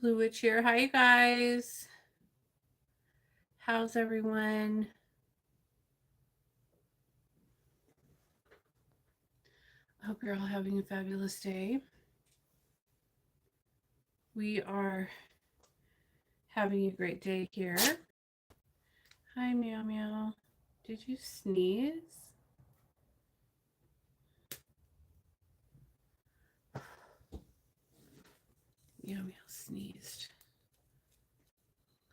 Blue Witch here. Hi, you guys. How's everyone? I hope you're all having a fabulous day. We are having a great day here. Hi, Meow Meow. Did you sneeze? Meow Meow sneezed.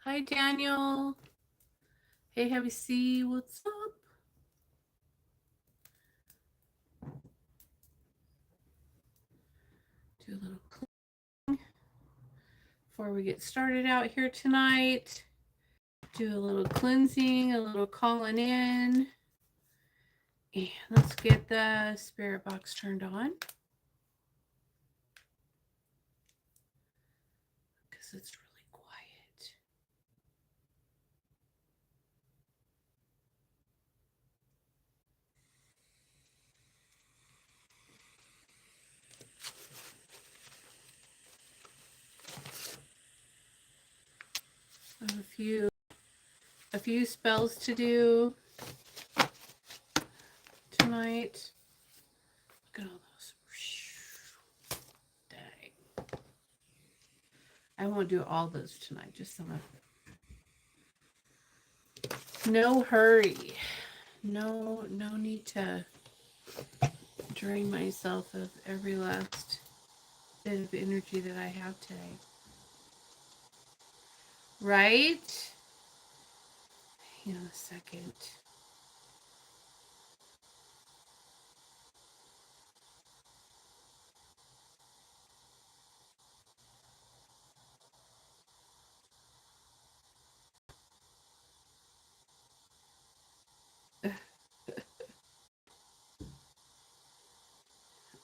Hi, Daniel. Hey, Heavy C. What's up? Do a little cleaning before we get started out here tonight. Do a little cleansing, a little calling in. And let's get the spirit box turned on. Because it's really quiet. I have a few spells to do tonight. Look at all those. Dang. I won't do all those tonight, just some of them. No hurry. No need to drain myself of every last bit of energy that I have today. Right? Hang on a second.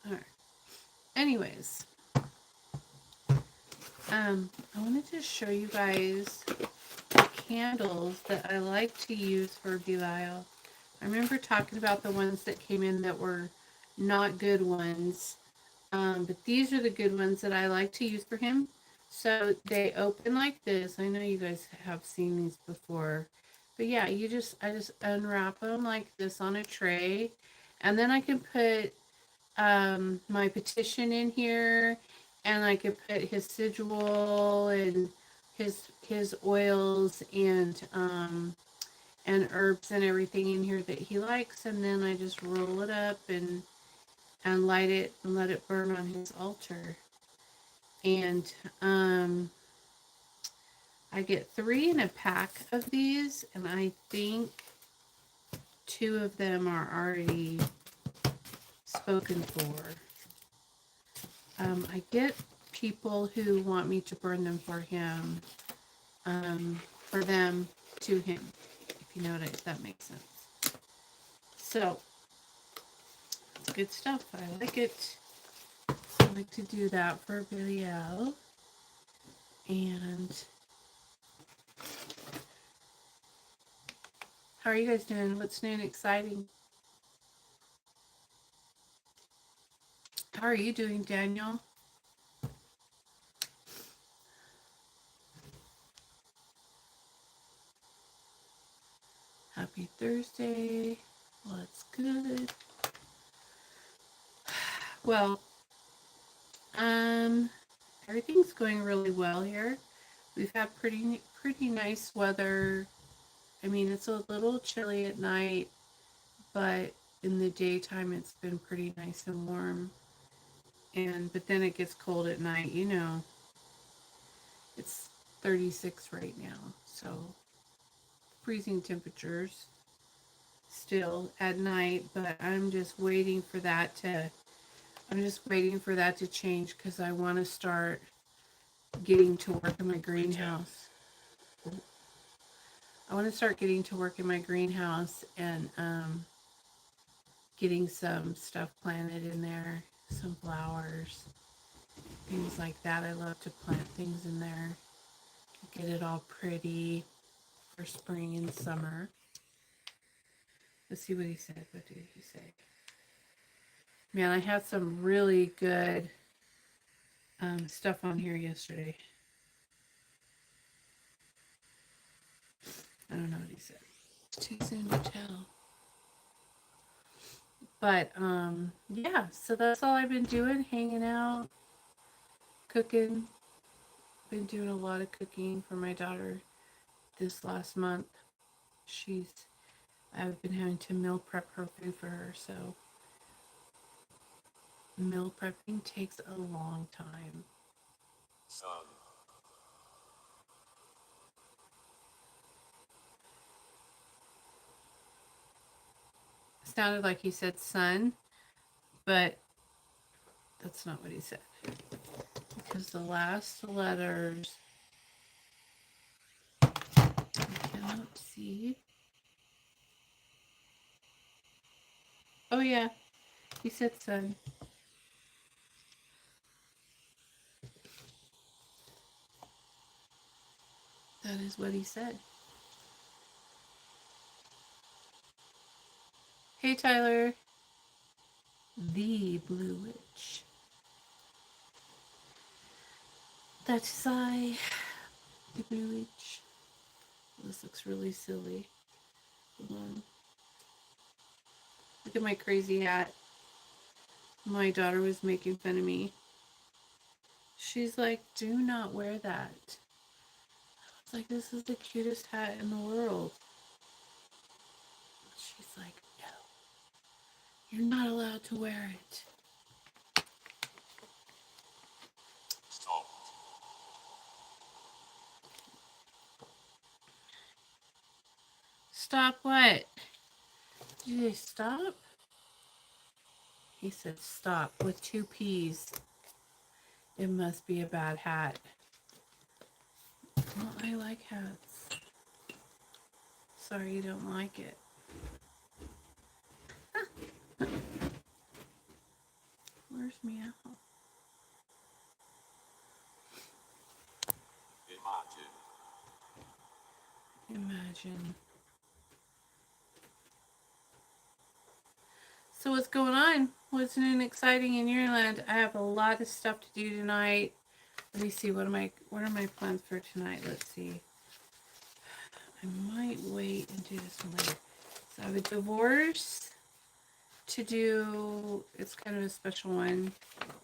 All right. Anyways, I wanted to show you guys candles that I like to use for Belial. I remember talking about the ones that came in that were not good ones, but these are the good ones that I like to use for him. So they open like this. I know you guys have seen these before, but yeah, I just unwrap them like this on a tray, and then I can put my petition in here, and I could put his sigil and his oils and herbs and everything in here that he likes, and then I just roll it up and light it and let it burn on his altar. And I get 3 in a pack of these, and I think 2 of them are already spoken for. I get people who want me to burn them for him, for them to him, if you know if that makes sense. So, it's good stuff. I like it. I like to do that for Belial. And how are you guys doing? What's new and exciting? How are you doing, Daniel? Happy Thursday. Well, that's good. Well, everything's going really well here. We've had pretty nice weather. I mean, it's a little chilly at night, but in the daytime it's been pretty nice and warm. But then it gets cold at night, you know. It's 36 right now, so freezing temperatures still at night, but I'm just waiting for that to change because I want to start getting to work in my greenhouse. I want to start getting to work in my greenhouse and getting some stuff planted in there, some flowers, things like that. I love to plant things in there, get it all pretty for spring and summer. Let's see what he said. What did he say? Man, I had some really good stuff on here yesterday. I don't know what he said. It's too soon to tell. But yeah, so that's all I've been doing, hanging out, cooking. Been doing a lot of cooking for my daughter this last month. I've been having to meal prep her food for her, so meal prepping takes a long time. Sounded like he said son, but that's not what he said. Because the last letters I cannot see. Oh yeah, he said son. That is what he said. Hey Tyler. The Blue Witch. That's I. The Blue Witch. This looks really silly. Hold on. Look at my crazy hat. My daughter was making fun of me. She's like, do not wear that. It's like, this is the cutest hat in the world. She's like, no, you're not allowed to wear it. Stop. Stop what? Did they stop? He said stop with 2 P's. It must be a bad hat. Well, I like hats. Sorry you don't like it. Where's Meow? Imagine. So what's going on? What's new and exciting in your land? I have a lot of stuff to do tonight. Let me see, what are my plans for tonight? Let's see. I might wait and do this one later. So I have a divorce to do. It's kind of a special one,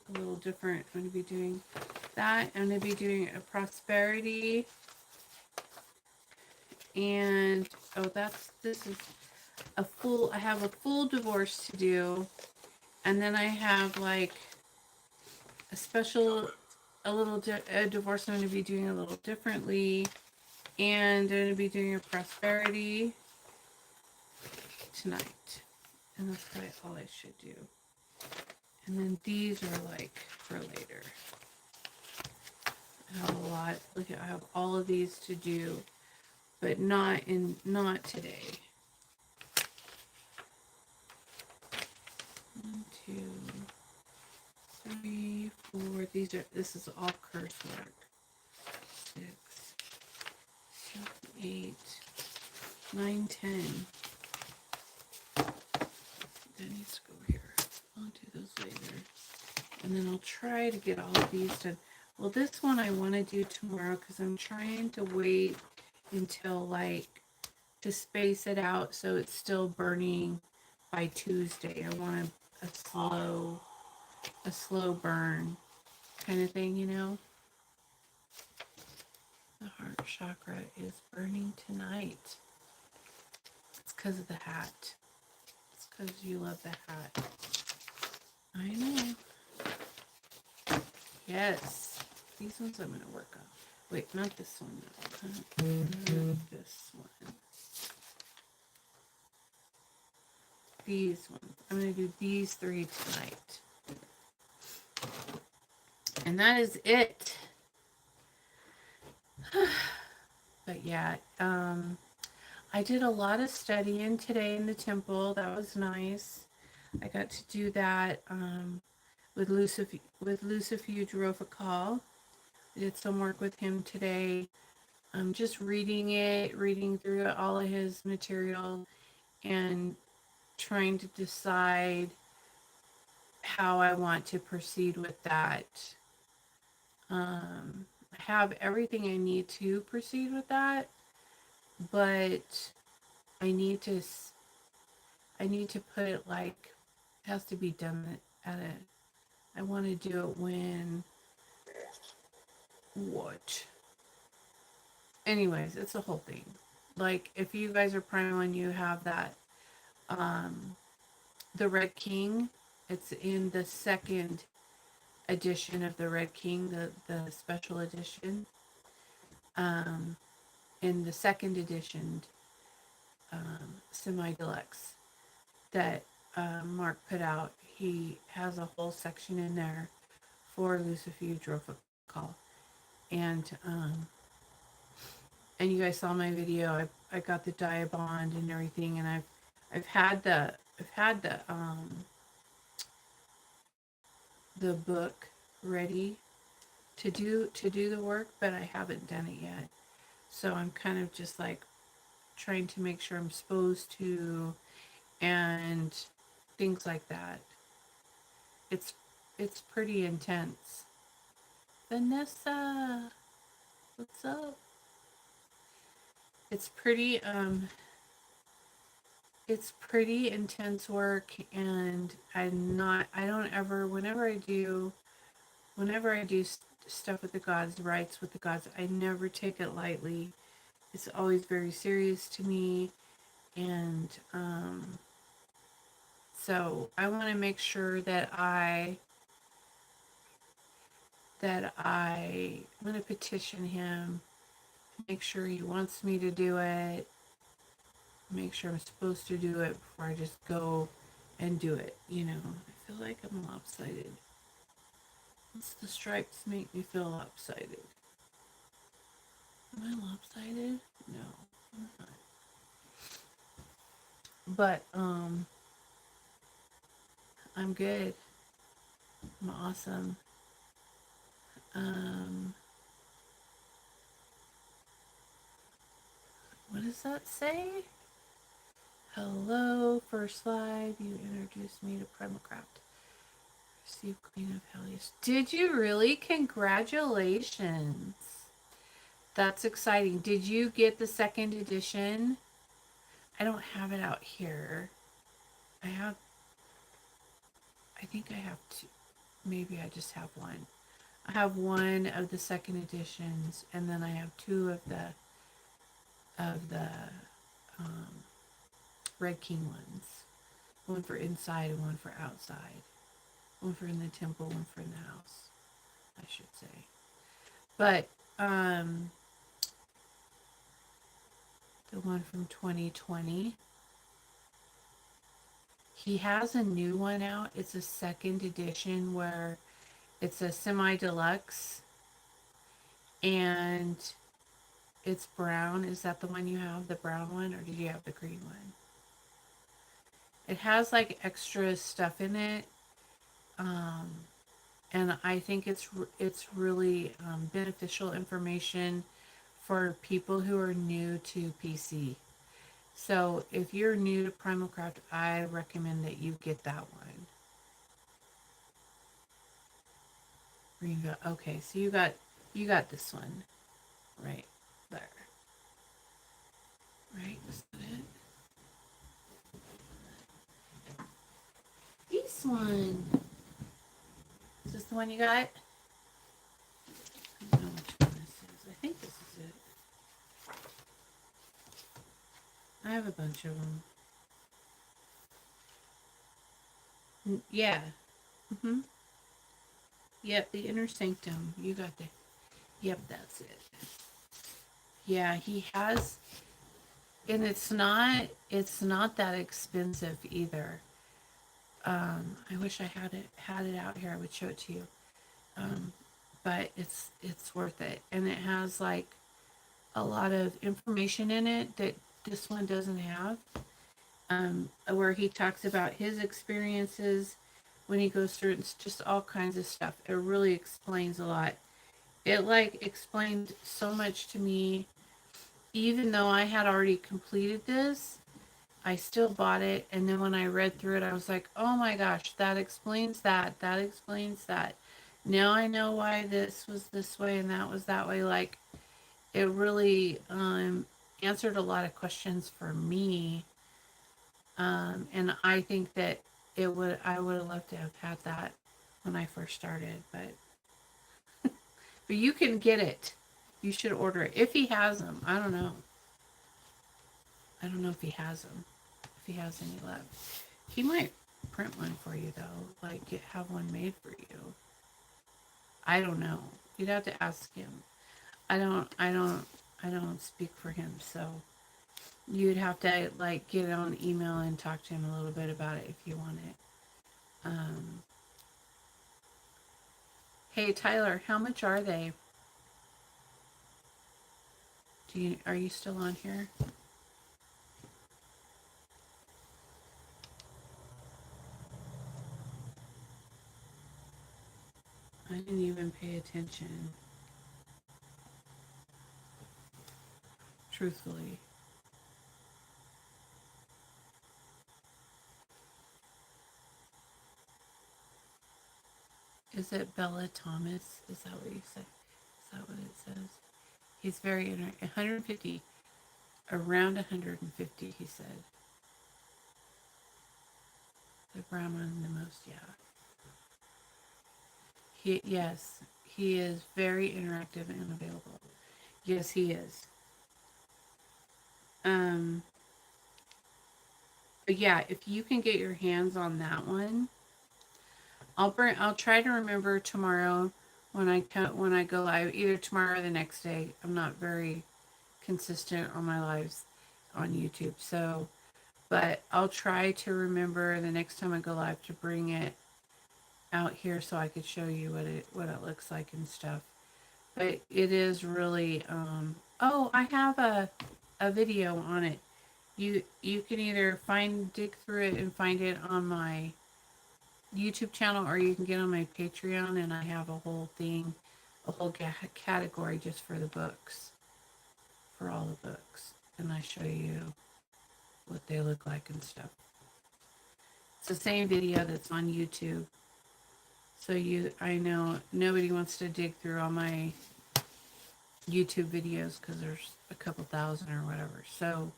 a little different. I'm going to be doing that. I'm going to be doing a prosperity. And this is a full, I have a full divorce to do. And then I have like a special, a divorce I'm going to be doing a little differently. And I'm going to be doing a prosperity tonight. And that's probably all I should do. And then these are like for later. I have a lot. Look at, I have all of these to do, but not today. 1, 2, 3, 4. This is all curse work. 6, 7, 8, 9, 10. That needs to go here. I'll do those later. And then I'll try to get all of these done. Well, this one I want to do tomorrow because I'm trying to wait until like to space it out so it's still burning by Tuesday. I want a slow burn kind of thing, you know. The heart chakra is burning tonight. It's because of the hat. It's because you love the hat. I know. Yes. These ones I'm going to work on. Wait, not this one. Not this one. These ones. I'm going to do these 3 tonight. And that is it. But yeah, I did a lot of studying today in the temple. That was nice. I got to do that with Lucifuge Rofakal. I did some work with him today. I'm just reading through all of his material and trying to decide how I want to proceed with that. I have everything I need to proceed with that, but I need to put it like, it has to be done at a, I want to do it when, what? Anyways, it's a whole thing. Like, if you guys are Prime One, you have that, um, the Red King. It's in the second edition of the Red King, the special edition. Um, in the second edition, semi deluxe that Mark put out, he has a whole section in there for Lucifuge and and you guys saw my video. I got the Diabond and everything, and I've had the book ready to do the work, but I haven't done it yet. So I'm kind of just like trying to make sure I'm supposed to, and things like that. It's it's pretty intense. Vanessa, what's up? It's pretty it's pretty intense work, and I don't ever, whenever I do stuff with the gods, rites with the gods, I never take it lightly. It's always very serious to me, and so I want to make sure that I'm going to petition him, make sure he wants me to do it, make sure I'm supposed to do it before I just go and do it. You know, I feel like I'm lopsided. Once the stripes make me feel lopsided. Am I lopsided? No, I'm not. But I'm good. I'm awesome. Um, what does that say? Hello, first live. You introduced me to Primacraft. Received Queen of Helios. Did you really? Congratulations. That's exciting. Did you get the second edition? I don't have it out here. I think I have two. Maybe I just have one. I have one of the second editions, and then I have two of the um, Red King ones. One for inside and one for outside. One for in the temple, one for in the house, I should say. But the one from 2020, he has a new one out. It's a second edition where it's a semi deluxe, and it's brown. Is that the one you have, the brown one, or did you have the green one? It has like extra stuff in it, um, and I think it's really beneficial information for people who are new to PC. So if you're new to Primal Craft, I recommend that you get that one. Okay, so you got this one right there. Right? Is that it? This one. Is this the one you got? I don't know which one this is. I think this is it. I have a bunch of them. Yeah. Mm-hmm. Yep, the Inner Sanctum. You got the... Yep, that's it. Yeah, he has... And it's not that expensive either. I wish I had it out here. I would show it to you. But it's worth it. And it has like a lot of information in it that this one doesn't have. Where he talks about his experiences when he goes through it. It's just all kinds of stuff. It really explains a lot. It like explained so much to me, even though I had already completed this. I still bought it, and then when I read through it, I was like, oh my gosh, that explains that. That explains that. Now I know why this was this way and that was that way. Like, it really answered a lot of questions for me. And I think that I would have loved to have had that when I first started, but you can get it. You should order it if he has them. I don't know. I don't know if he has them. If he has any left, he might print one for you though. Like have one made for you. I don't know. You'd have to ask him. I don't. I don't. I don't speak for him, so you'd have to like get on email and talk to him a little bit about it if you want it. Um, hey Tyler, how much are they? Are you still on here? I didn't even pay attention, truthfully. Is it Bella Thomas? Is that what you said? Is that what it says? He's very 150, around 150. He said the grandma the most. Yeah. Yes, he is very interactive and available. Yes, he is. Um, but yeah, if you can get your hands on that one, I'll try to remember tomorrow when I go live, either tomorrow or the next day. I'm not very consistent on my lives on YouTube, so but I'll try to remember the next time I go live to bring it out here so I could show you what it looks like and stuff. But it is really oh, I have a video on it. You can either dig through it and find it on my YouTube channel, or you can get on my Patreon, and I have a whole thing, a whole category just for the books, for all the books, and I show you what they look like and stuff. It's the same video that's on YouTube. So I know nobody wants to dig through all my YouTube videos because there's a couple thousand or whatever. So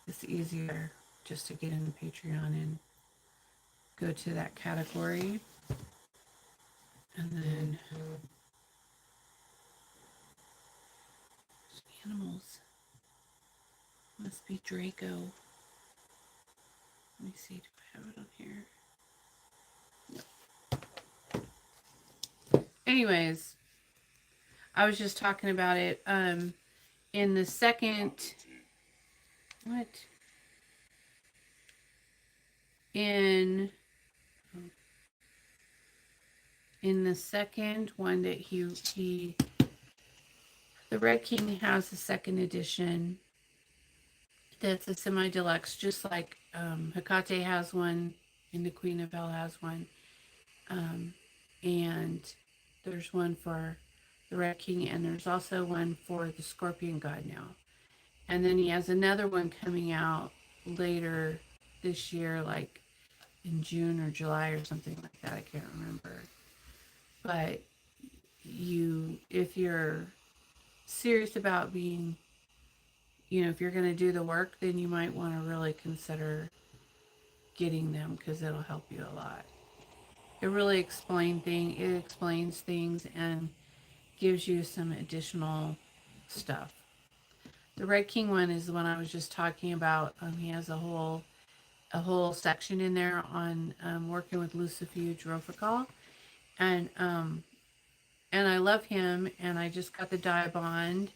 it's easier just to get into Patreon and go to that category. And then animals. Must be Draco. Let me see, do I have it on here? Nope. Anyways, I was just talking about it. In the second, what? In the second one that the Red King has the second edition. That's a semi-deluxe, just like Hecate has one and the Queen of Hell has one. And there's one for the Red King, and there's also one for the Scorpion God now. And then he has another one coming out later this year, like in June or July or something like that. I can't remember. But if you're serious about being, if you're going to do the work, then you might want to really consider getting them because it'll help you a lot. It really explains things and gives you some additional stuff. The Red King one is the one I was just talking about. He has a whole section in there on working with Lucifuge Rofikal, and I love him. And I just got the dye bond,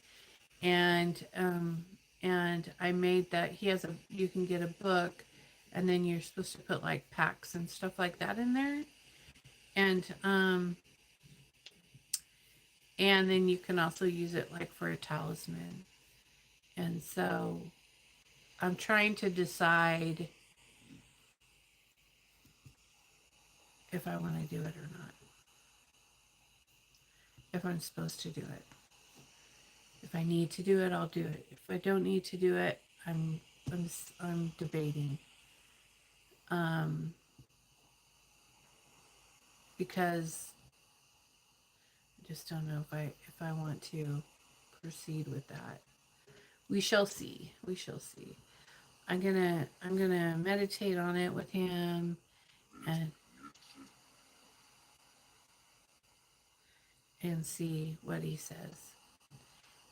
and I made that. You can get a book, and then you're supposed to put like packs and stuff like that in there, and then you can also use it like for a talisman. And so I'm trying to decide if I want to do it or not. If I'm supposed to do it. If I need to do it, I'll do it. If I don't need to do it, I'm debating. Because I just don't know if I want to proceed with that. We shall see. We shall see. I'm gonna meditate on it with him and see what he says.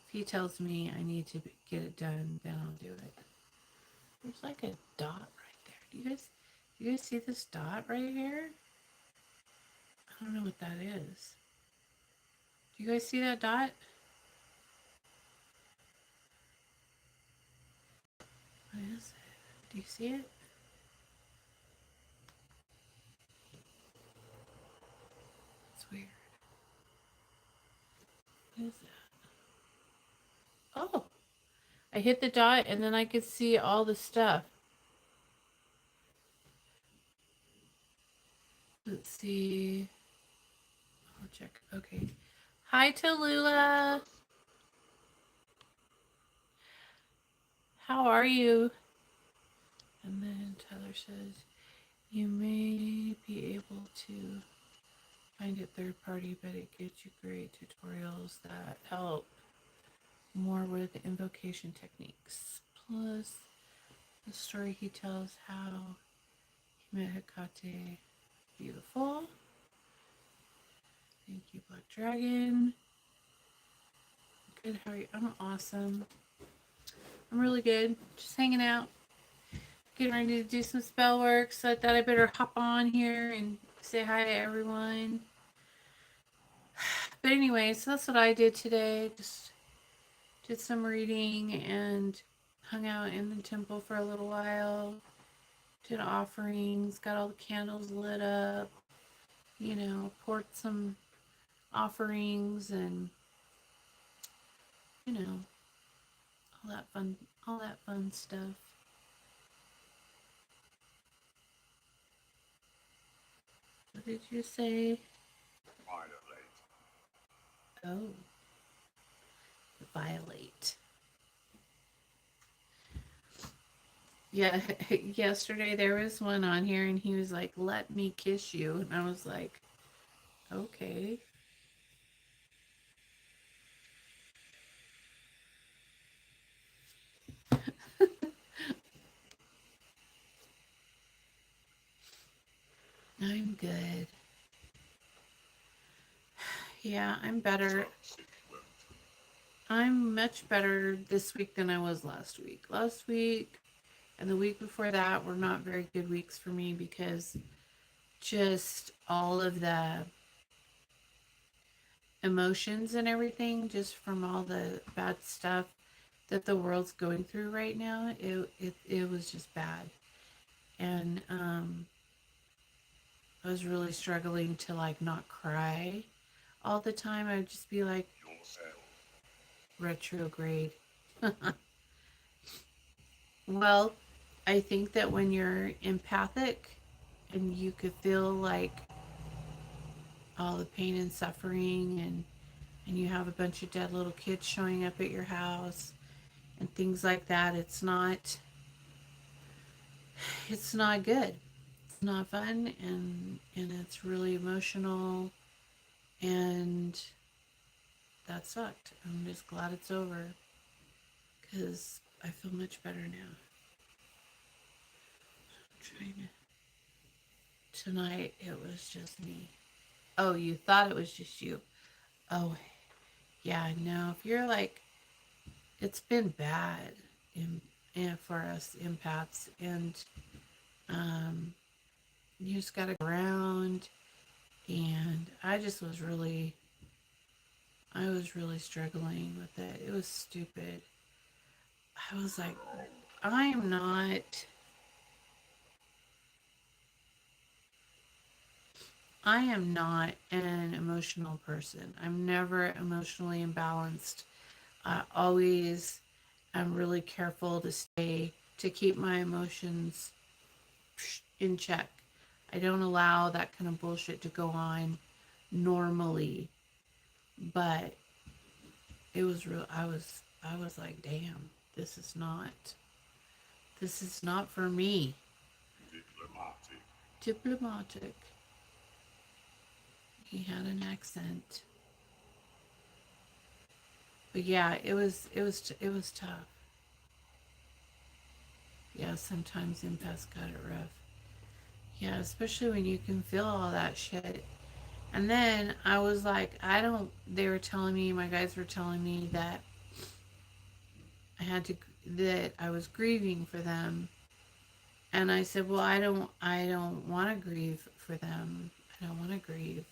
If he tells me I need to get it done, then I'll do it. There's like a dot right there. Do you guys see this dot right here? I don't know what that is. Do you guys see that dot? What is it? Do you see it? It's weird. What is that? Oh, I hit the dot and then I could see all the stuff. Let's see. I'll check. Okay. Hi, Tallulah. How are you? And then Tyler says, you may be able to find it third party, but it gives you great tutorials that help more with invocation techniques. Plus, the story he tells how he met Hecate. Beautiful. Thank you, Black Dragon. Good, how are you? I'm awesome. I'm really good. Just hanging out. Getting ready to do some spell work, so I thought I better hop on here and say hi to everyone. But anyway, so that's what I did today. Just did some reading and hung out in the temple for a little while. Did offerings, got all the candles lit up, you know, poured some offerings and, you know, all that fun stuff. What did you say? Oh, violate. Yeah, yesterday there was one on here and he was like, let me kiss you. And I was like, okay. I'm good. Yeah, I'm better. I'm much better this week than I was last week. Last week and the week before that were not very good weeks for me because just all of the emotions and everything, just from all the bad stuff that the world's going through right now, it was just bad. And I was really struggling to like not cry all the time. I would just be like, retrograde. Well, I think that when you're empathic and you could feel like all the pain and suffering and you have a bunch of dead little kids showing up at your house and things like that, it's not good. It's not fun and it's really emotional and that sucked. I'm just glad it's over because I feel much better now. I'm trying to. Tonight it was just me. Oh, you thought it was just you. Oh, yeah, no. If you're like, it's been bad for us empaths, and um, you just got to go around. And I was really struggling with it. It was stupid. I was like, I am not. I am not an emotional person. I'm never emotionally imbalanced. I always am really careful to keep my emotions in check. I don't allow that kind of bullshit to go on normally. But it was real. I was like, damn, this is not for me. Diplomatic. He had an accent. But yeah, it was tough. Yeah, sometimes empaths got it rough. Yeah, especially when you can feel all that shit. And then I was like, I don't, they were telling me, my guys were telling me that I had to, that I was grieving for them. And I said, well, I don't want to grieve for them. I don't want to grieve.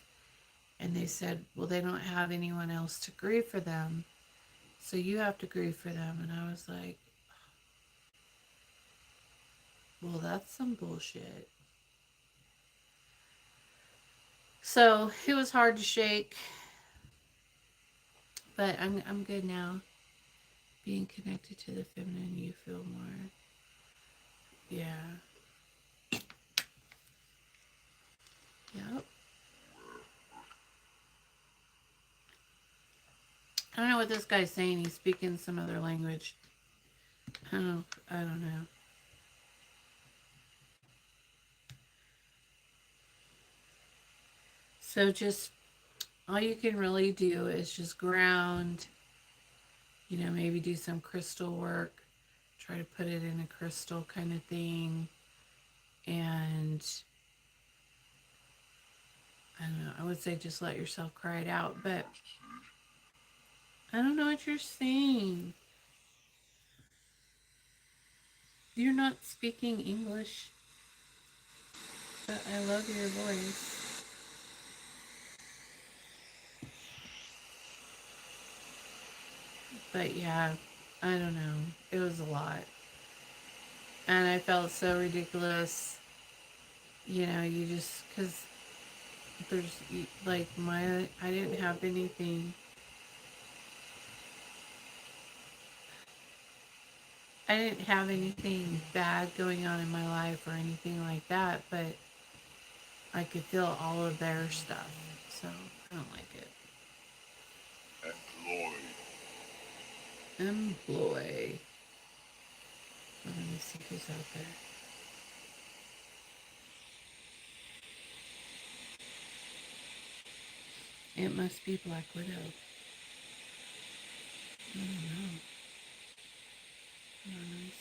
And they said, well, they don't have anyone else to grieve for them. So you have to grieve for them. And I was like, well, that's some bullshit. So it was hard to shake, but I'm good now. Being connected to the feminine, you feel more. Yeah. Yep. I don't know what this guy's saying. He's speaking some other language. I don't know. So just all you can really do is just ground, maybe do some crystal work, try to put it in a crystal kind of thing. And I don't know, I would say just let yourself cry it out, but I don't know what you're saying. You're not speaking English, but I love your voice. But yeah, I don't know. It was a lot. And I felt so ridiculous. You just, because there's, like, I didn't have anything. I didn't have anything bad going on in my life or anything like that, but I could feel all of their stuff. So I don't like it. Employ. Let me see who's out there. It must be Black Widow. I don't know. Nice.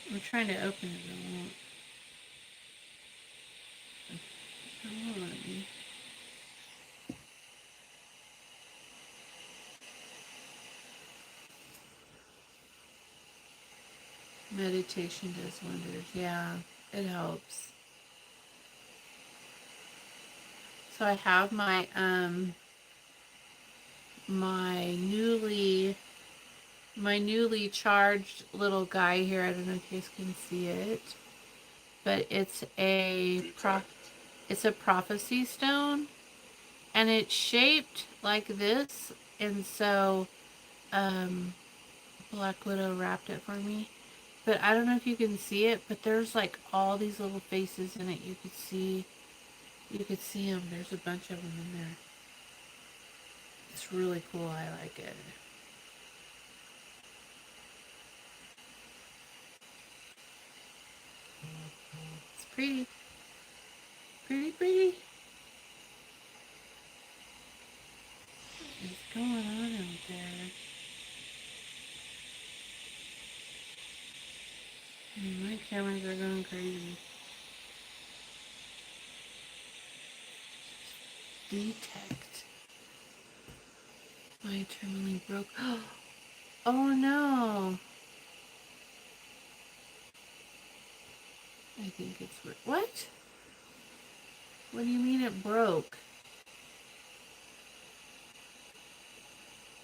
I'm trying to open it, but it won't. It won't let me. Meditation does wonders. Yeah, it helps. So I have my newly charged little guy here. I don't know if you guys can see it, but it's a prophecy stone, and it's shaped like this. And so um, Black Widow wrapped it for me. But I don't know if you can see it, but there's like all these little faces in it. You could see them. There's a bunch of them in there. It's really cool. I like it. It's pretty. Pretty, pretty. What's going on out there? My cameras are going crazy. Detect. My terminally broke. Oh no. I think it's... What? What do you mean it broke?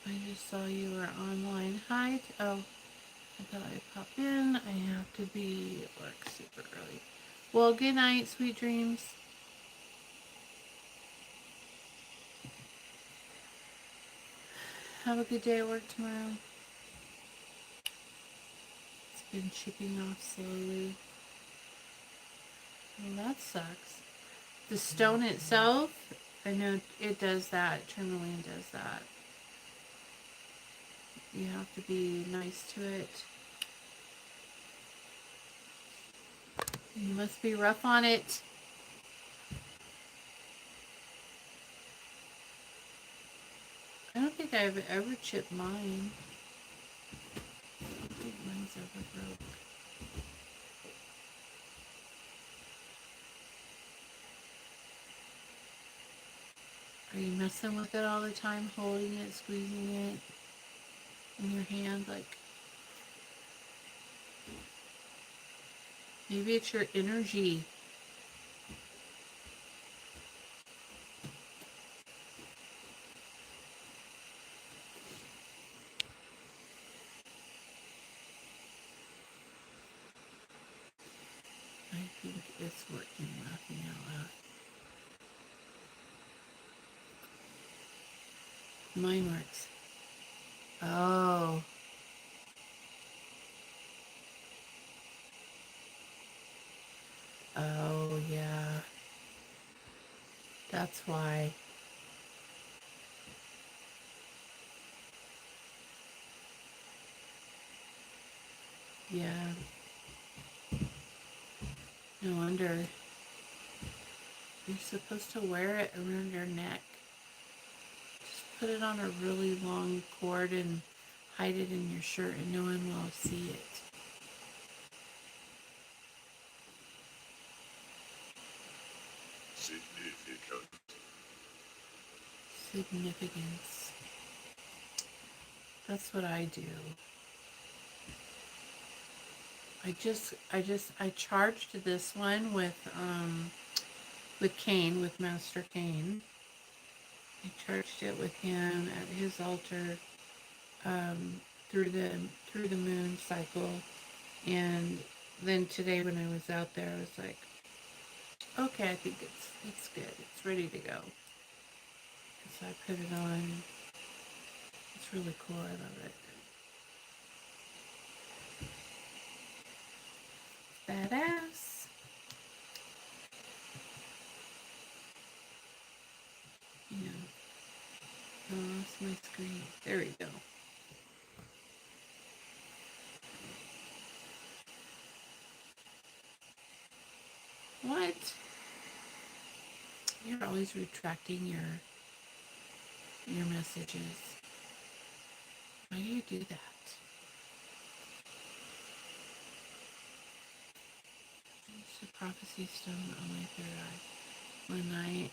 I just saw you were online. Hi. Oh, I thought I'd pop in. I have to be at work super early. Well, good night, sweet dreams. Have a good day at work tomorrow. It's been chipping off slowly. Well, that sucks. The stone itself, I know it does that. Tourmaline does that. You have to be nice to it. You must be rough on it. I've ever chipped mine. I think mine's ever broke. Are you messing with it all the time, holding it, squeezing it in your hand? Like, maybe it's your energy. I think it's working, laughing out loud. Mine works. Oh. Oh, yeah. That's why. Yeah. No wonder. You're supposed to wear it around your neck. Just put it on a really long cord and hide it in your shirt and no one will see it. Significance. That's what I do. I charged this one with Cain, with Master Cain. I charged it with him at his altar through the moon cycle, and then today when I was out there, I was like, okay, I think it's good. It's ready to go. So I put it on. It's really cool. I love it. Badass. Yeah. Oh, that's my screen. There we go. What? You're always retracting your messages. Why do you do that? It's a prophecy stone on my third eye. One night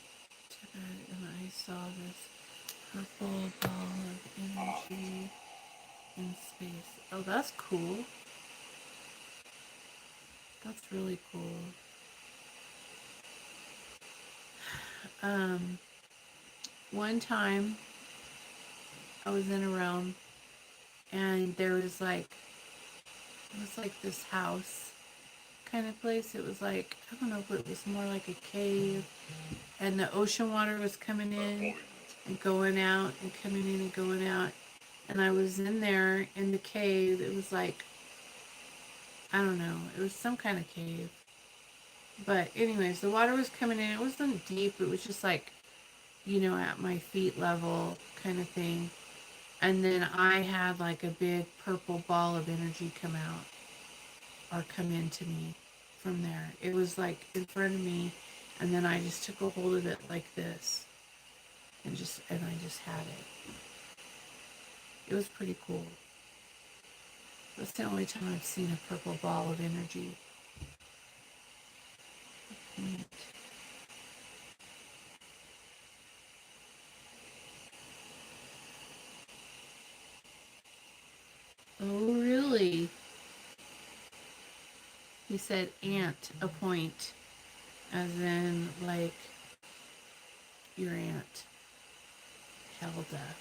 to bed and I saw this purple ball of energy in space. Oh, that's cool. That's really cool. One time I was in a realm and there was like, it was like this house kind of place. It was like, I don't know if it was more like a cave, and the ocean water was coming in and going out and coming in and going out. And I was in there in the cave. It was like, I don't know, it was some kind of cave. But anyways, the water was coming in. It wasn't deep. It was just like, at my feet level kind of thing. And then I had like a big purple ball of energy come out or come into me from there. It was like in front of me, and then I just took a hold of it like this and I just had it. It was pretty cool. That's the only time I've seen a purple ball of energy. Neat. Oh, really? He said aunt a point, as in like your aunt, Helda.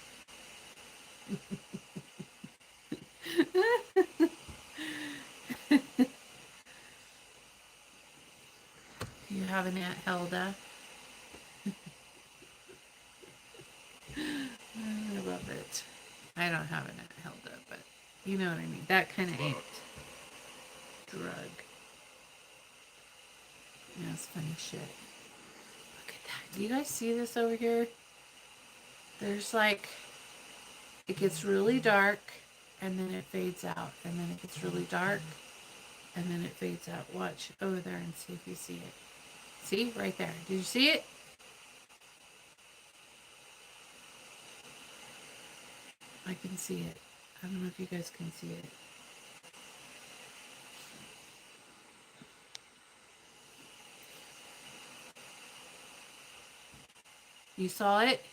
You have an Aunt Helda? I love it. I don't have an Aunt Helda, but you know what I mean. That kind of aunt. Drug. Yeah, it's funny shit. Look at that. Do you guys see this over here? There's like, it gets really dark and then it fades out, and then it gets really dark and then it fades out. Watch over there and see if you see it. See? Right there. Did you see it? I can see it. I don't know if you guys can see it. You saw it?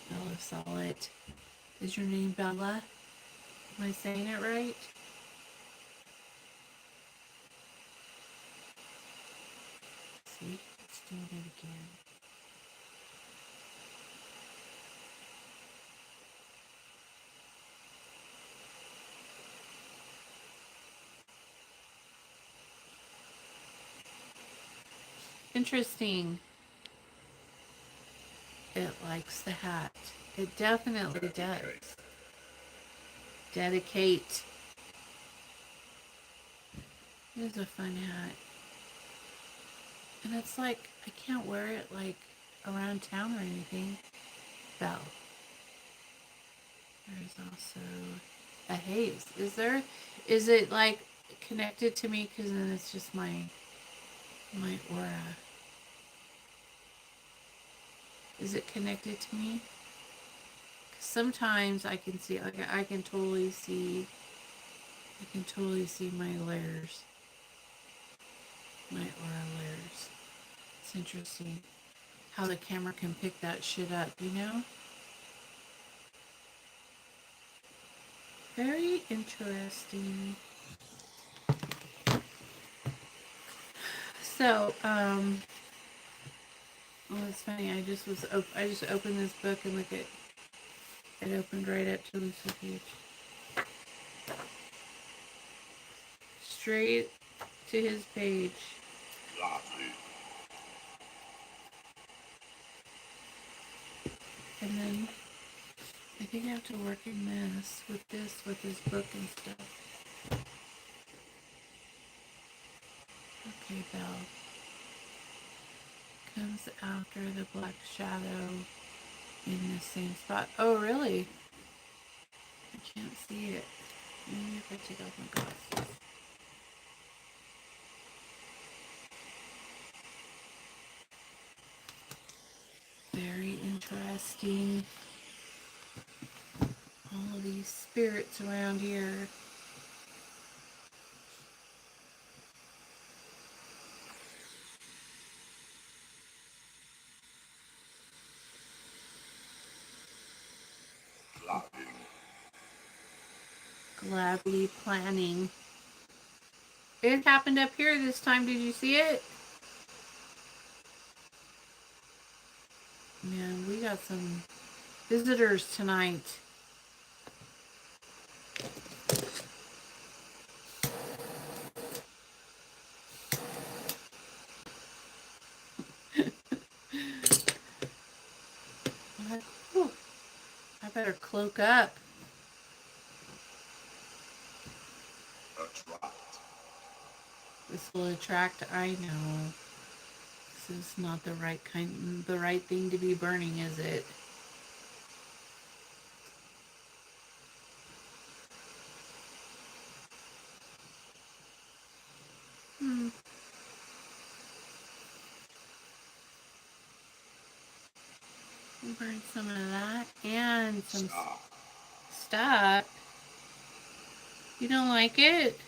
Bella saw it. Is your name Bella? Am I saying it right? See, it's doing it again. Interesting. It likes the hat. It definitely does. Dedicate. It is a fun hat. And it's like, I can't wear it like around town or anything. Belle. There's also a haze. Is it like connected to me? Because then it's just my aura. Is it connected to me? Because sometimes I can see, like I can totally see my layers. My aura layers. It's interesting how the camera can pick that shit up, you know? Very interesting. So, oh, it's funny. I just opened this book and look at it opened right up to Lucy Page. Straight to his page. And then I think I have to work in this with this book and stuff. Okay, Belle. Comes after the black shadow in the same spot. Oh, really? I can't see it. Maybe if I take off my glasses. Very interesting. All of these spirits around here. Gladly planning. It happened up here this time. Did you see it? Man, we got some visitors tonight. Whew, I better cloak up. This will attract. I know. This is not the right thing to be burning, is it? We'll burn some of that and some stuff. You don't like it?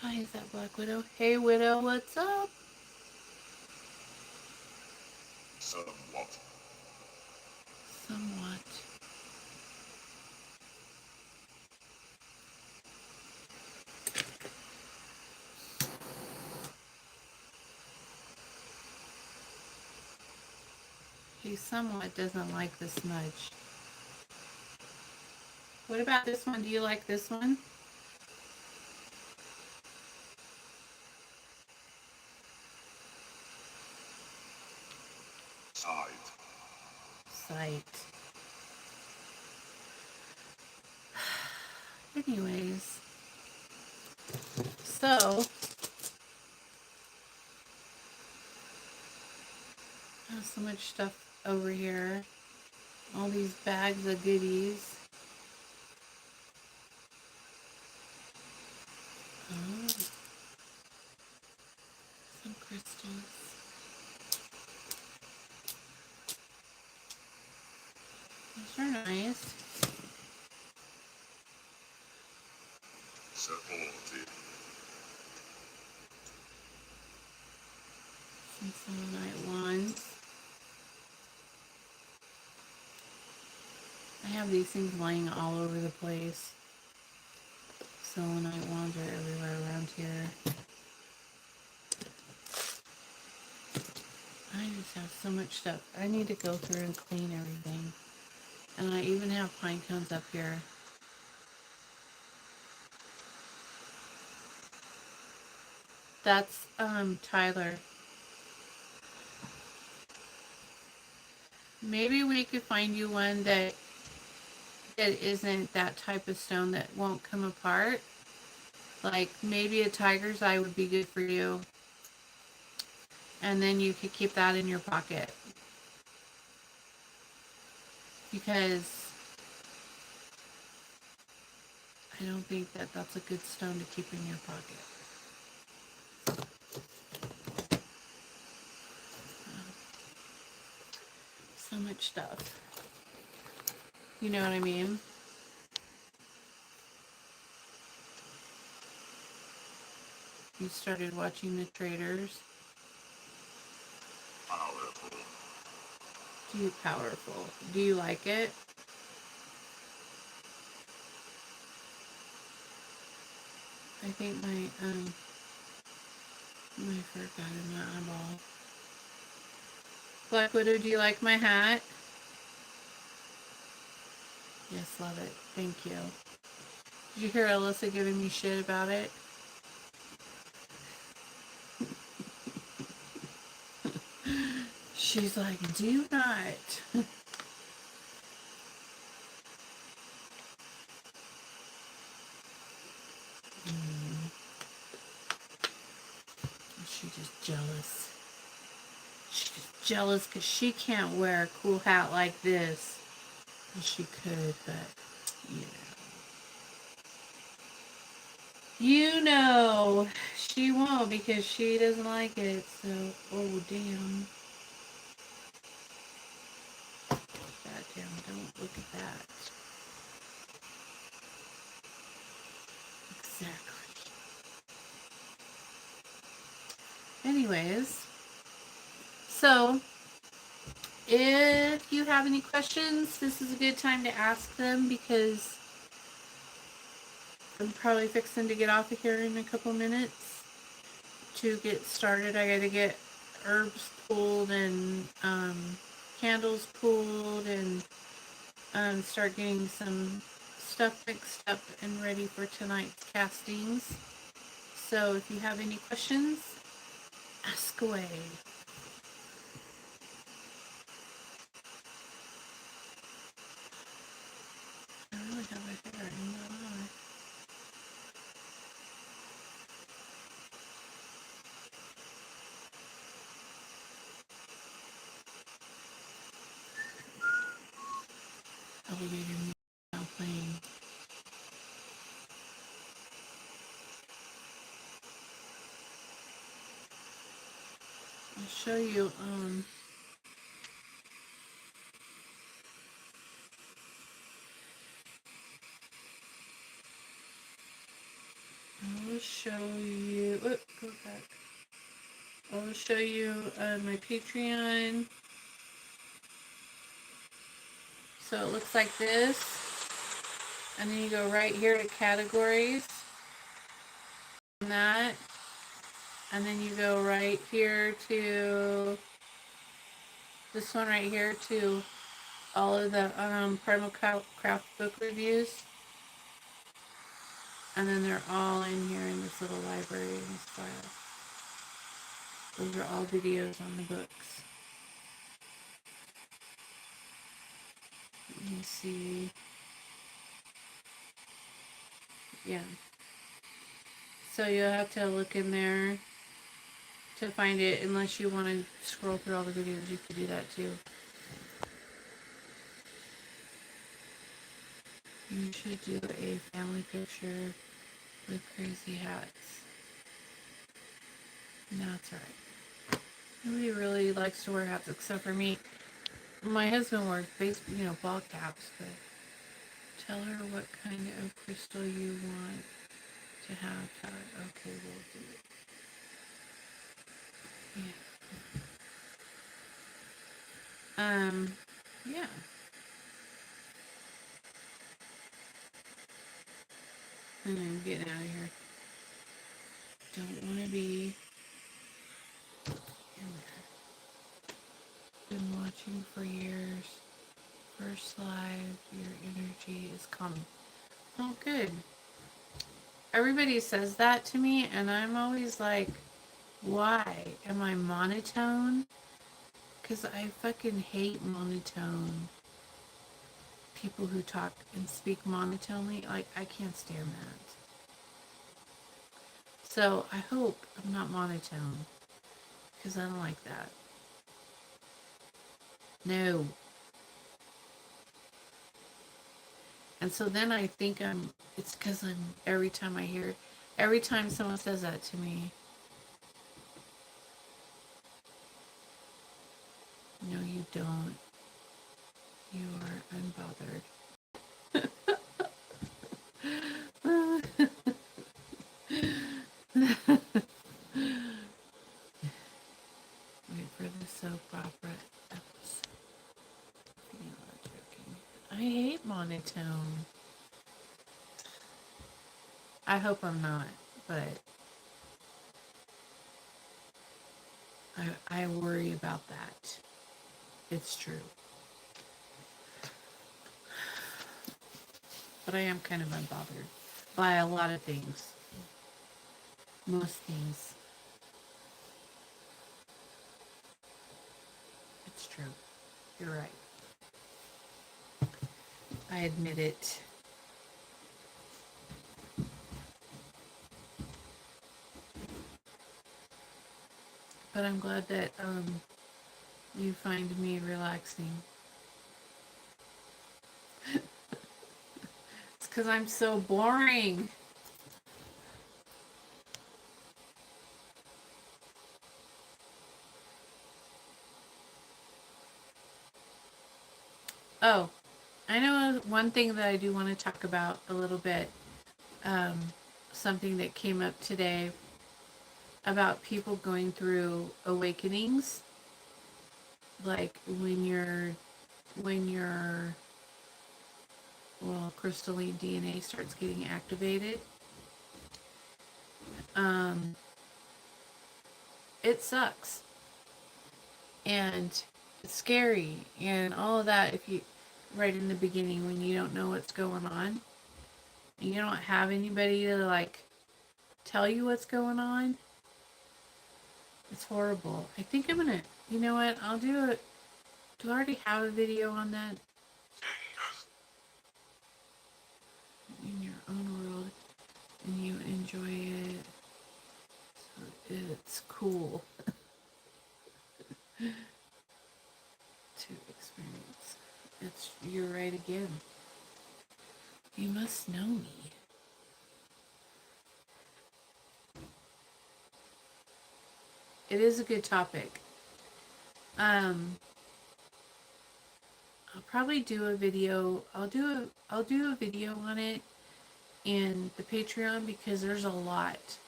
Hi, is that Black Widow? Hey, Widow, what's up? Somewhat. He somewhat doesn't like the smudge. What about this one? Do you like this one? Sight. Anyways. So. I have so much stuff over here. All these bags of goodies. Oh. are nice. Some selenite wands. I have these things lying all over the place. Selenite wands are everywhere around here. I just have so much stuff. I need to go through and clean everything. And I even have pine cones up here. That's Tyler. Maybe we could find you one that isn't that type of stone that won't come apart. Like maybe a tiger's eye would be good for you. And then you could keep that in your pocket. Because I don't think that that's a good stone to keep in your pocket. So much stuff. You know what I mean? You started watching The Traders. Powerful. Powerful. Do you like it? I think my fur got in my eyeball. Black Widow, do you like my hat? Yes, love it. Thank you. Did you hear Alyssa giving me shit about it? She's like, do not. She's just jealous. She's just jealous because she can't wear a cool hat like this. Well, she could, but you know. You know, she won't because she doesn't like it. So, oh damn. Goddamn, don't look at that. Exactly. Anyways, so if you have any questions, this is a good time to ask them because I'm probably fixing to get off of here in a couple minutes to get started. I gotta get herbs pulled and candles pulled and start getting some stuff mixed up and ready for tonight's castings. So if you have any questions, ask away. I really have my hair in my eye. Elevator music now playing. I'll show you I'll show you go back. I'll show you my Patreon. So it looks like this. And then you go right here to categories. And that. And then you go right here to this one right here to all of the Primal Craft book reviews. And then they're all in here in this little library and file. Those are all videos on the books. Let me see. Yeah. So you'll have to look in there to find it. Unless you want to scroll through all the videos, you could do that too. You should do a family picture with crazy hats. That's right. Nobody really likes to wear hats except for me. My husband wears ball caps, but tell her what kind of crystal you want to have. Okay, we'll do it. Yeah. Yeah. I'm getting out of here. Don't want to be in there. Been watching for years. First live, your energy is calming. Oh, good. Everybody says that to me, and I'm always like, why? Am I monotone? Because I fucking hate monotone. People who talk and speak monotonely, like, I can't stand that. So I hope I'm not monotone, because I don't like that. No. And so then I think it's because every time someone says that to me, no, you don't. You are unbothered. Wait for the soap opera episode. I hate monotone. I hope I'm not, but I worry about that. It's true. But I am kind of unbothered by a lot of things. Most things. It's true. You're right. I admit it. But I'm glad that you find me relaxing. It's because I'm so boring. Oh, I know one thing that I do want to talk about a little bit. Something that came up today about people going through awakenings, like when your crystalline DNA starts getting activated. It sucks and it's scary and all of that if you right in the beginning when you don't know what's going on and you don't have anybody to like tell you what's going on. It's horrible. I think I'm gonna, you know what, I'll do it. Do I already have a video on that? In your own world and you enjoy it. So it's cool to experience. You're right again. You must know me. It is a good topic. I'll probably do a video. I'll do a video on it in the Patreon because there's a lot.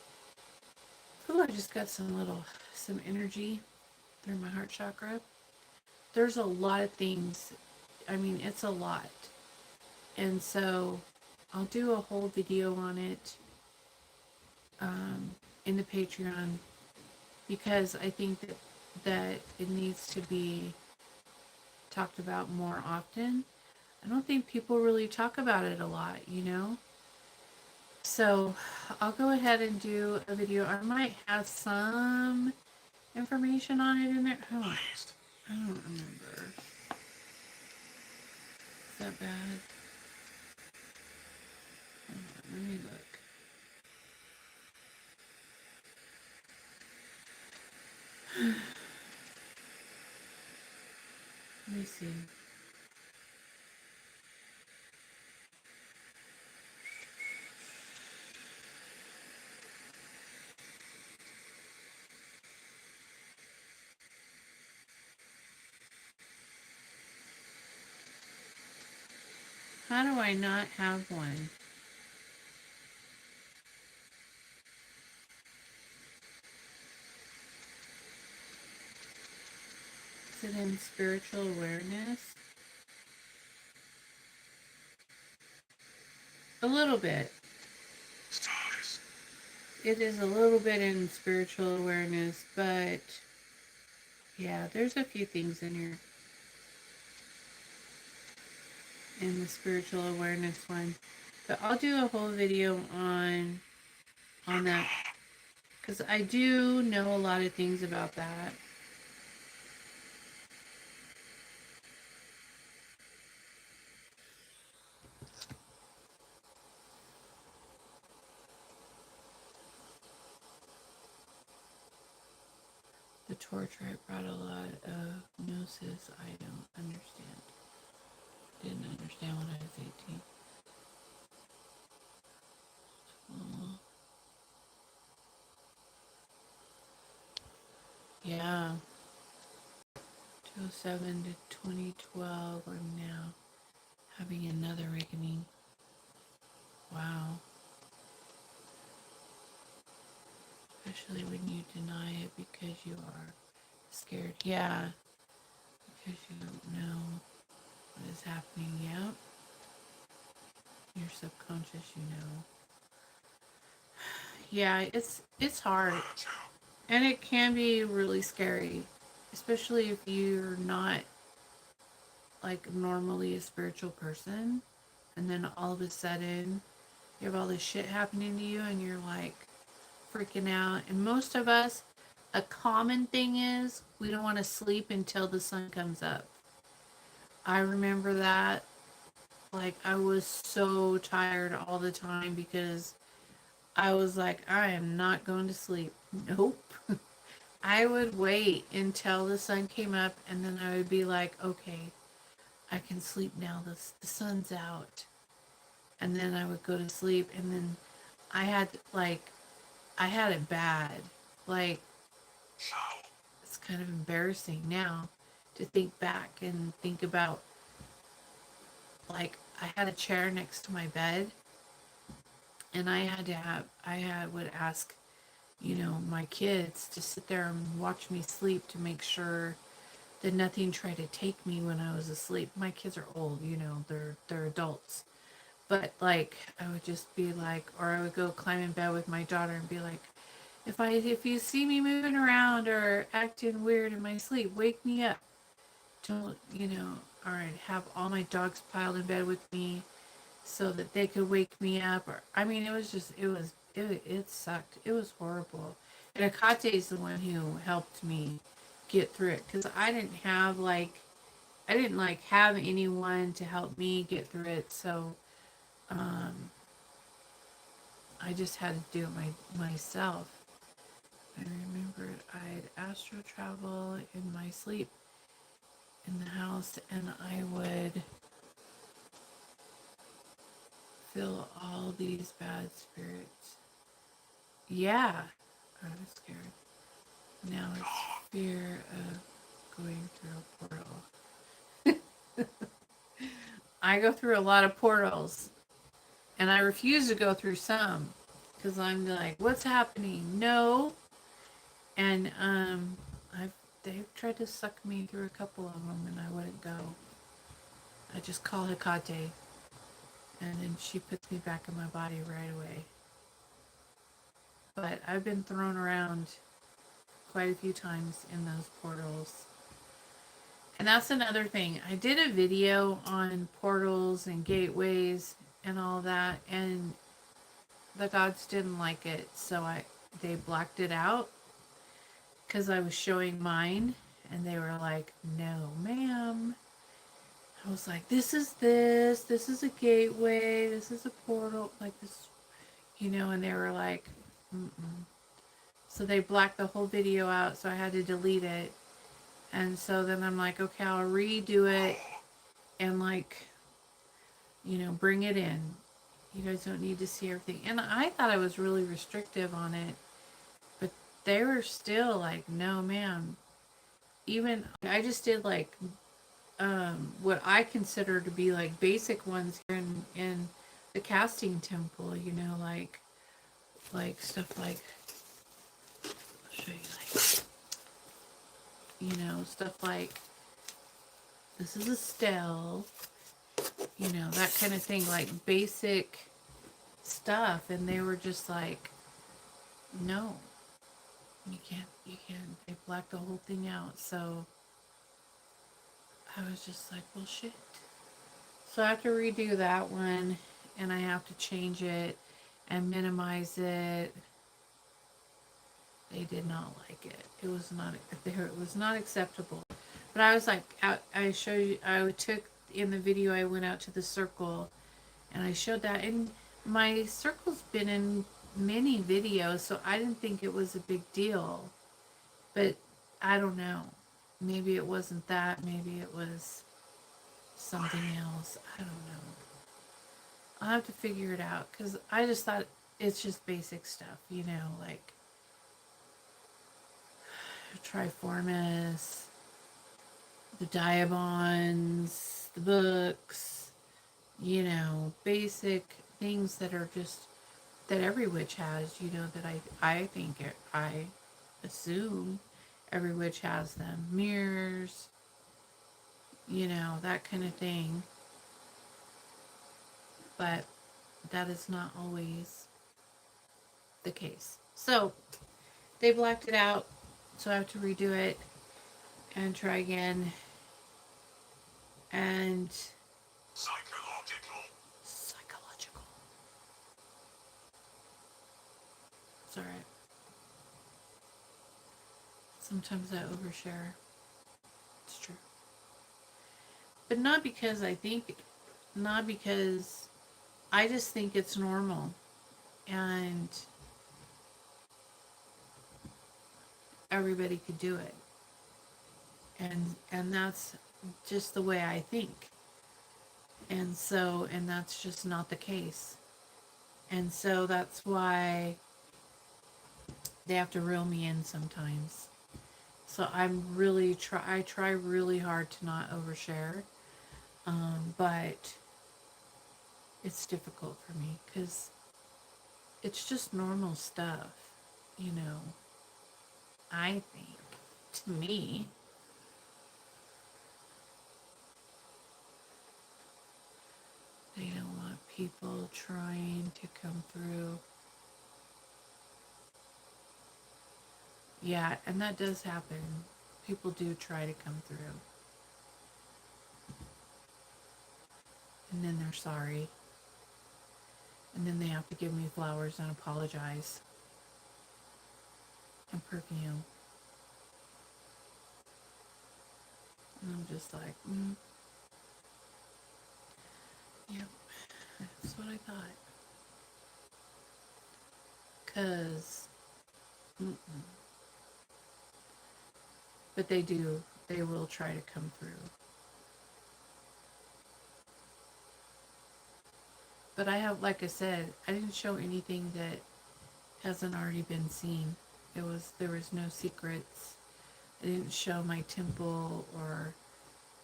Ooh, I just got some energy through my heart chakra. There's a lot of things. I mean, it's a lot. And so I'll do a whole video on it in the Patreon because I think that it needs to be talked about more often. I don't think people really talk about it a lot, you know? So I'll go ahead and do a video. I might have some information on it in there. Oh, I don't remember. Is that bad? Hold on, let me look. Let me see. How do I not have one? Is it in spiritual awareness? A little bit. It is a little bit in spiritual awareness, but yeah, there's a few things in here. In the spiritual awareness one. But I'll do a whole video on that, because I do know a lot of things about that. The tour tribe brought a lot of gnosis I don't understand. Didn't understand when I was 18. Yeah. 2007 to 2012, we're now having another reckoning. Wow. Especially when you deny it because you are scared. Yeah. Because you don't know what is happening. Yep. Your subconscious, you know. Yeah, it's hard. And it can be really scary. Especially if you're not like normally a spiritual person. And then all of a sudden you have all this shit happening to you and you're like freaking out. And most of us, a common thing is we don't want to sleep until the sun comes up. I remember that. Like, I was so tired all the time because I was like, I am not going to sleep. Nope. I would wait until the sun came up and then I would be like, okay, I can sleep now. The sun's out. And then I would go to sleep and then I had I had it bad. Like, it's kind of embarrassing now to think back and think about, like, I had a chair next to my bed and would ask, you know, my kids to sit there and watch me sleep to make sure that nothing tried to take me when I was asleep. My kids are old, you know, they're adults. But like I would just be like, or I would go climb in bed with my daughter and be like, if you see me moving around or acting weird in my sleep, wake me up. Don't, you know, all right, have all my dogs piled in bed with me so that they could wake me up. Or I mean, it sucked. It was horrible. And Akate is the one who helped me get through it because I didn't like have anyone to help me get through it. So um, I just had to do it myself. I remember I'd astral travel in my sleep in the house, and I would feel all these bad spirits. Yeah, I was scared. Now it's fear of going through a portal. I go through a lot of portals, and I refuse to go through some because I'm like, what's happening? No. And they've tried to suck me through a couple of them, and I wouldn't go. I just call Hecate, and then she puts me back in my body right away. But I've been thrown around quite a few times in those portals. And that's another thing. I did a video on portals and gateways and all that, and the gods didn't like it, so they blacked it out because I was showing mine, and they were like, "No, ma'am." I was like, "This is a gateway, this is a portal, like this, you know," and they were like, "Mm-mm." So they blacked the whole video out, so I had to delete it. And so then I'm like, okay, I'll redo it and like, you know, bring it in. You guys don't need to see everything. And I thought I was really restrictive on it, but they were still like, no, ma'am. Even I just did like what I consider to be like basic ones here in the casting temple, you know, like stuff like, I'll show you, like, you know, stuff like this is a stele, you know, that kind of thing, like basic stuff. And they were just like, no, you can't, they blacked the whole thing out. So I was just like, well, shit. So I have to redo that one, and I have to change it and minimize it. They did not like it. It was not acceptable. But I was like, I showed you, I took in the video, I went out to the circle and I showed that. And my circle's been in many videos, so I didn't think it was a big deal. But I don't know. Maybe it wasn't that. Maybe it was something else. I don't know. I'll have to figure it out because I just thought it's just basic stuff, you know, like Triformis, the Diabonds, the books, you know, basic things that are just that every witch has, you know, that I think I assume every witch has them. Mirrors, you know, that kind of thing. But that is not always the case. So they blacked it out, so I have to redo it and try again. And psychological. It's alright. Sometimes I overshare. It's true. But not because I think, not because I just think it's normal. And everybody could do it. And that's just the way I think. And that's just not the case. And so that's why they have to reel me in sometimes. So I try really hard to not overshare. But it's difficult for me because it's just normal stuff, you know, I think, to me. They don't want people trying to come through. Yeah, and that does happen. People do try to come through. And then they're sorry. And then they have to give me flowers and apologize. And perfume. And I'm just like, yep, that's what I thought. Because, but they will try to come through. But I have, like I said, I didn't show anything that hasn't already been seen. There was no secrets. I didn't show my temple or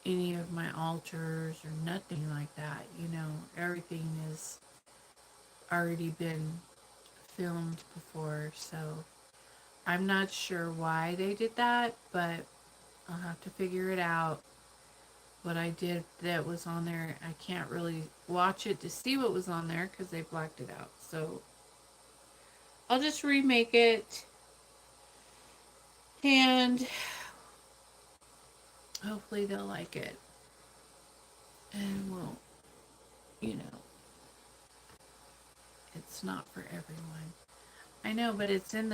any of my altars or nothing like that. You know, everything has already been filmed before, so I'm not sure why they did that, but I'll have to figure it out. What I did that was on there, I can't really watch it to see what was on there because they blacked it out. So I'll just remake it and hopefully they'll like it. And we'll, you know, it's not for everyone. I know, but it's not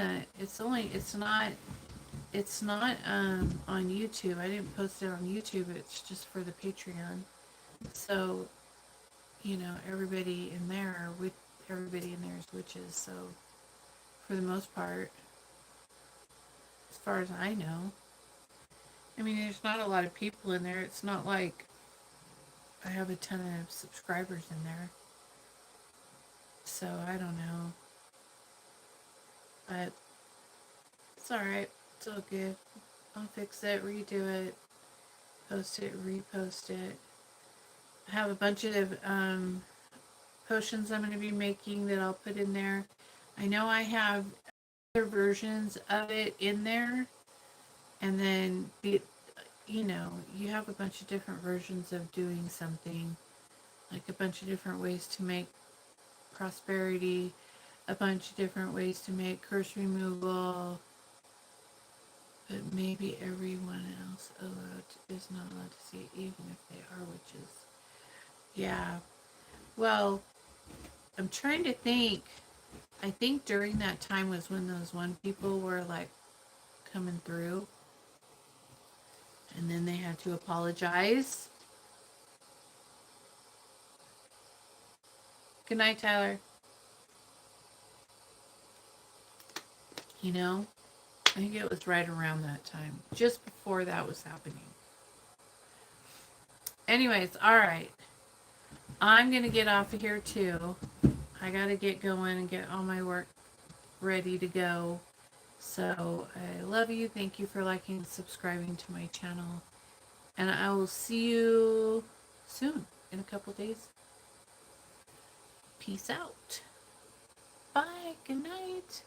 on YouTube. I didn't post it on YouTube. It's just for the Patreon. So, you know, everybody in there is witches. So, for the most part, as far as I know, I mean, there's not a lot of people in there. It's not like I have a ton of subscribers in there. So, I don't know. But it's alright. It's all good. I'll fix it, redo it, post it, repost it. I have a bunch of potions I'm going to be making that I'll put in there. I know I have other versions of it in there, and then you have a bunch of different versions of doing something, like a bunch of different ways to make prosperity, a bunch of different ways to make curse removal, but maybe everyone else is not allowed to see it, even if they are witches. Yeah. Well, I'm trying to think. I think during that time was when those one people were like coming through, and then they had to apologize. Good night, Tyler. You know, I think it was right around that time, just before that was happening. Anyways, all right. I'm going to get off of here too. I got to get going and get all my work ready to go. So I love you. Thank you for liking and subscribing to my channel. And I will see you soon, in a couple days. Peace out. Bye. Good night.